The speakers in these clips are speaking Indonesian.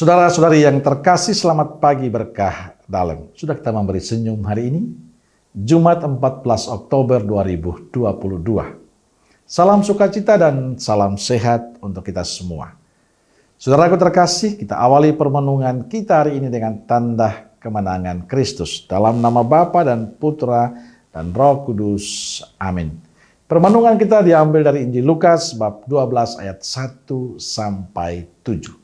Saudara-saudari yang terkasih, selamat pagi berkah dalam. Sudah kita memberi senyum hari ini, Jumat 14 Oktober 2022. Salam sukacita dan salam sehat untuk kita semua. Saudaraku terkasih, kita awali permenungan kita hari ini dengan tanda kemenangan Kristus. Dalam nama Bapa dan Putra dan Roh Kudus. Amin. Permenungan kita diambil dari Injil Lukas bab 12 ayat 1 sampai 7.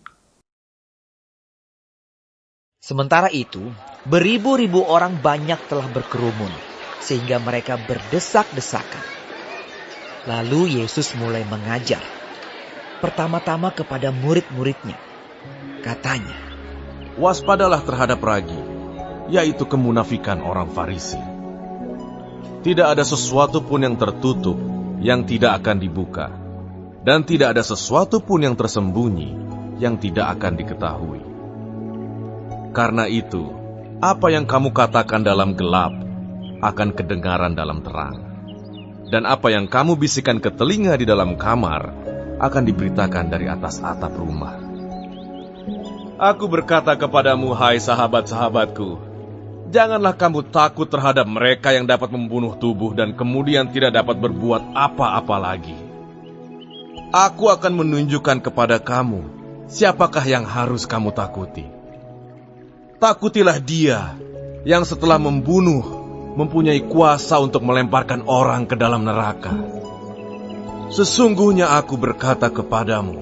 Sementara itu, beribu-ribu orang banyak telah berkerumun, sehingga mereka berdesak-desakan. Lalu Yesus mulai mengajar, pertama-tama kepada murid-muridnya. Katanya, "Waspadalah terhadap ragi, yaitu kemunafikan orang Farisi. Tidak ada sesuatu pun yang tertutup yang tidak akan dibuka, dan tidak ada sesuatu pun yang tersembunyi yang tidak akan diketahui. Karena itu, apa yang kamu katakan dalam gelap akan kedengaran dalam terang. Dan apa yang kamu bisikan ke telinga di dalam kamar akan diberitakan dari atas atap rumah. Aku berkata kepadamu, hai sahabat-sahabatku, janganlah kamu takut terhadap mereka yang dapat membunuh tubuh dan kemudian tidak dapat berbuat apa-apa lagi. Aku akan menunjukkan kepada kamu siapakah yang harus kamu takuti. Takutilah dia yang setelah membunuh mempunyai kuasa untuk melemparkan orang ke dalam neraka. Sesungguhnya aku berkata kepadamu,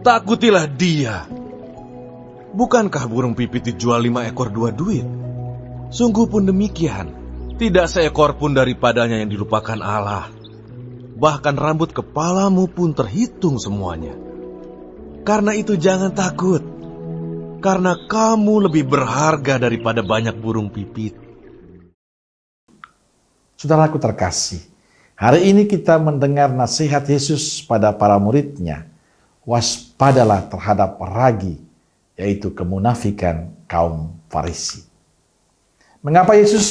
takutilah dia. Bukankah burung pipit dijual 5 ekor 2 duit? Sungguh pun demikian, tidak seekor pun daripadanya yang dilupakan Allah. Bahkan rambut kepalamu pun terhitung semuanya. Karena itu jangan takut, karena kamu lebih berharga daripada banyak burung pipit." Saudaraku terkasih, hari ini kita mendengar nasihat Yesus pada para muridnya. Waspadalah terhadap ragi, yaitu kemunafikan kaum Farisi. Mengapa Yesus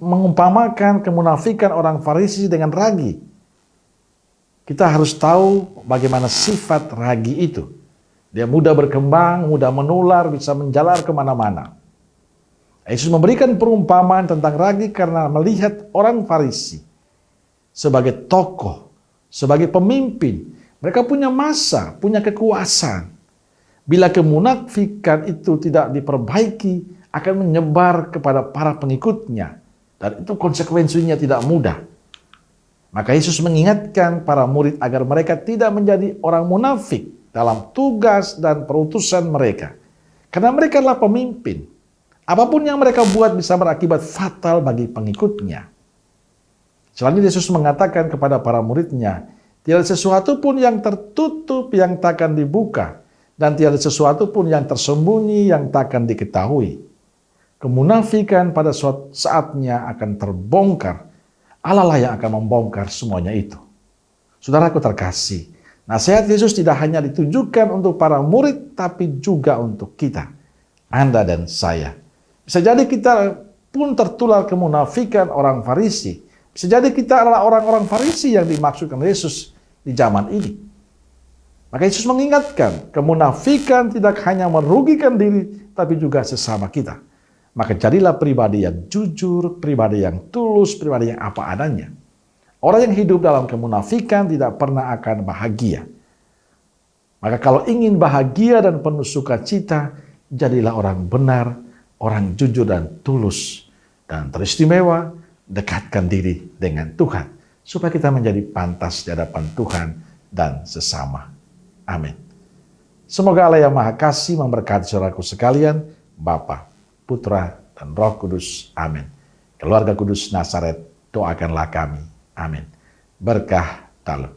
mengumpamakan kemunafikan orang Farisi dengan ragi? Kita harus tahu bagaimana sifat ragi itu. Dia mudah berkembang, mudah menular, bisa menjalar kemana-mana. Yesus memberikan perumpamaan tentang ragi karena melihat orang Farisi sebagai tokoh, sebagai pemimpin. Mereka punya massa, punya kekuasaan. Bila kemunafikan itu tidak diperbaiki, akan menyebar kepada para pengikutnya. Dan itu konsekuensinya tidak mudah. Maka Yesus mengingatkan para murid agar mereka tidak menjadi orang munafik dalam tugas dan perutusan mereka. Karena mereka adalah pemimpin. Apapun yang mereka buat bisa berakibat fatal bagi pengikutnya. Selanjutnya Yesus mengatakan kepada para muridnya, tiada sesuatu pun yang tertutup yang takkan dibuka, dan tiada sesuatu pun yang tersembunyi yang takkan diketahui. Kemunafikan pada suatu saatnya akan terbongkar. Allah lah yang akan membongkar semuanya itu. Saudaraku terkasih, nasihat Yesus tidak hanya ditujukan untuk para murid, tapi juga untuk kita, Anda dan saya. Bisa jadi kita pun tertular kemunafikan orang Farisi. Bisa jadi kita adalah orang-orang Farisi yang dimaksudkan Yesus di zaman ini. Maka Yesus mengingatkan, kemunafikan tidak hanya merugikan diri, tapi juga sesama kita. Maka jadilah pribadi yang jujur, pribadi yang tulus, pribadi yang apa adanya. Orang yang hidup dalam kemunafikan tidak pernah akan bahagia. Maka kalau ingin bahagia dan penuh sukacita, jadilah orang benar, orang jujur dan tulus. Dan teristimewa, dekatkan diri dengan Tuhan. Supaya kita menjadi pantas di hadapan Tuhan dan sesama. Amin. Semoga Allah yang Maha Kasih memberkati saudaraku sekalian, Bapa, Putra, dan Roh Kudus. Amin. Keluarga Kudus Nazaret, doakanlah kami. Amin. Berkah dalam.